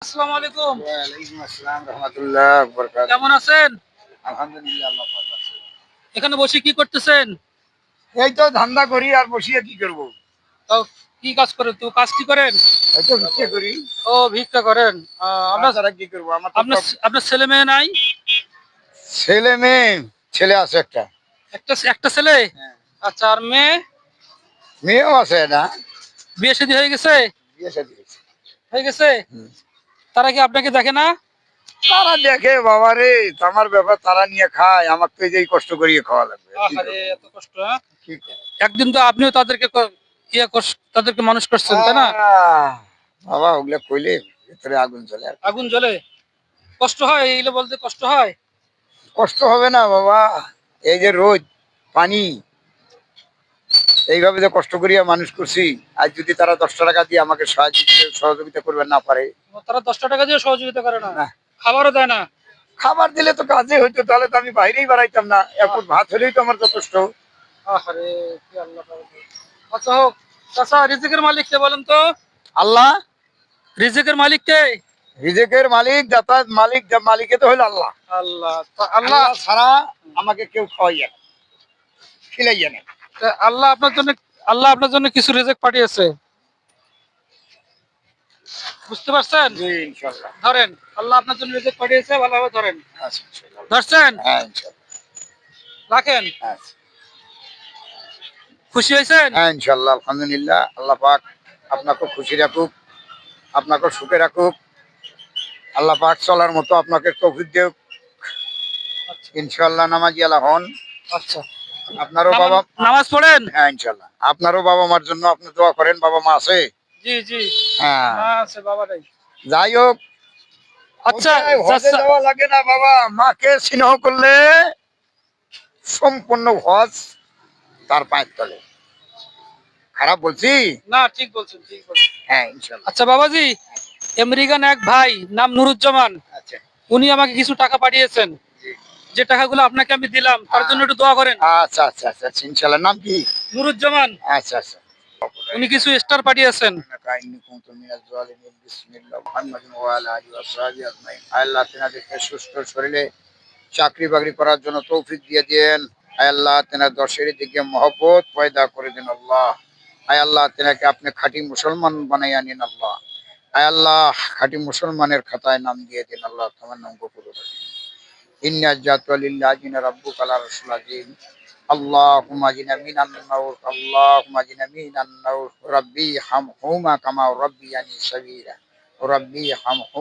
আসসালামু আলাইকুম। ওয়ালাইকুম আসসালাম রাহমাতুল্লাহ বারাকাতুহু। কেমন আছেন? আলহামদুলিল্লাহ আল্লাহ ভালো আছে। এখানে বসে কি করতেছেন? এই তো ধান্দা করি আর বসিয়ে কি করব? তাও কি কাজ করেন? তো কাজ কি করেন? এই তো ভিক্ষা করি। ও ভিক্ষা করেন। আপনার তাছাড়া কি করব? আমার তো আপনার সব আপনার ছেলে মেয়ে নাই? ছেলে মেয়ে, ছেলে আছে একটা। একটা একটা ছেলে? হ্যাঁ। আচ্ছা আর মেয়ে? মেয়েও আছে না? বিয়ে শাদী হয়ে গেছে? বিয়ে শাদী হয়েছে। হয়ে গেছে? হুম। তারা কি আপনাকে দেখে না? তারা দেখে বাবারে, আমার ব্যাপার তারা নিয়ে খায়, আমার তো এই যে কষ্ট করিয়ে খাওয়া লাগবে। কি আহারে করব? এত কষ্ট, হ্যাঁ? কি করব? একদিন তো আপনিও তাদেরকে তাদেরকে মানুষ করছেন, তাই না? বাবা ওগুলা কইলে ভিতরে আগুন জ্বলে আর কি। আগুন জ্বলে। কষ্ট হয় এইগুলো বলতে কষ্ট হয়? কষ্ট হবে না বাবা, এই যে রোদ পানি এইভাবে যে কষ্ট করিয়া মানুষ করছি, আজ যদি তারা 10 টাকা দিয়ে আমাকে সহযোগিতা করবে না পারে, তারা 10 টাকা দিয়ে সহযোগিতা করে না? না খাবারও দেয় না? খাবার দিলে তো কাজে হইতো, তাহলে তো আমি বাইরেই বাড়াইতাম না, এখন ভাত হলেই তো আমার যথেষ্ট। আহারে কি আল্লাহ পাগল। আচ্ছা হোক। চাচা রিজিকের মালিক কে বলেন তো? আল্লাহ রিজিকের মালিক কে? রিজিকের মালিক, দাতা মালিক, মালিকে তো হইলো আল্লাহ। আল্লাহ। আল্লাহ আল্লাহ ছাড়া আমাকে কেউ খাওয়াইয়া না, খিলাইয়া না। আল্লাহ আপনার জন্য আল্লাহ আপনার জন্য কিছু রিজিক পাঠিয়েছে। বুঝতে পারছেন? জি ইনশাআল্লাহ। ধরেন। আল্লাহ আপনার জন্য রিজিক পাঠিয়েছে, ভালোভাবে ধরেন। আচ্ছা ইনশাআল্লাহ। ধরছেন? হ্যাঁ ইনশাআল্লাহ। রাখেন। আচ্ছা। খুশি হয়েছেন? হ্যাঁ ইনশাআল্লাহ আলহামদুলিল্লাহ, আল্লাহ পাক আপনাকে খুশি রাখুক, আপনাকে সুখে রাখুক, আল্লাহ পাক চলার মতো আপনাকে তৌফিক দেব। আচ্ছা ইনশাআল্লাহ নামাজি আলা হন। আচ্ছা। আপনারও বাবা, নামাজ পড়েন? হ্যাঁ ইনশাআল্লাহ আপনারও বাবা মার জন্য আপনি দোয়া করেন। বাবা মা আছে? জি জি। হ্যাঁ। মা আছে, বাবা নাই। যাই হোক, আচ্ছা হজে চাচা, যাওয়া লাগে না বাবা, মাকে স্নেহ করলে সম্পূর্ণ হজ তার পায়ের তলে। খারাপ বলছি? না ঠিক বলছেন, ঠিক বলছেন। হ্যাঁ ইনশাআল্লাহ। আচ্ছা বাবাজি, আমেরিকান এক ভাই নাম নুরুজ্জামান, আচ্ছা। উনি আমাকে কিছু টাকা পাঠিয়েছেন। জি। যে টাকাগুলো আপনাকে আমি দিলাম তার জন্য একটু দোয়া করেন। আচ্ছা আচ্ছা আচ্ছা আচ্ছা, ইনশাআল্লাহ। নাম কি? নুরুজ্জামান। আচ্ছা আচ্ছা। উনি কিছু স্টার পাঠিয়েছেন। আল্লাহ তেনাদেরকে সুস্থ শরীরে চাকরি বাকরি করার জন্য তৌফিক দিয়ে দেন। আয় আল্লাহ তেনার দশের দিকে মহব্বত পয়দা করে দেন আল্লাহ। আয় আল্লাহ তেনাকে আপনি খাঁটি মুসলমান বানাইয়া নিন আল্লাহ। আয় আল্লাহ খাঁটি মুসলমানের খাতায় নাম দিয়ে দিন আল্লাহ, তোমার নাম গফুর রহিম। ইন্না জাতু লিল্লাহিনা রাব্বুকা লা রাসূল আযীম। আল্লাহুম্মা জিনা মিনান নাউর, আল্লাহুম্মা জিনা মিনান নাউর, রাব্বি হামহুমা কামা রাব্বিয়ানি সাগীরা, রাব্বি হামহুমা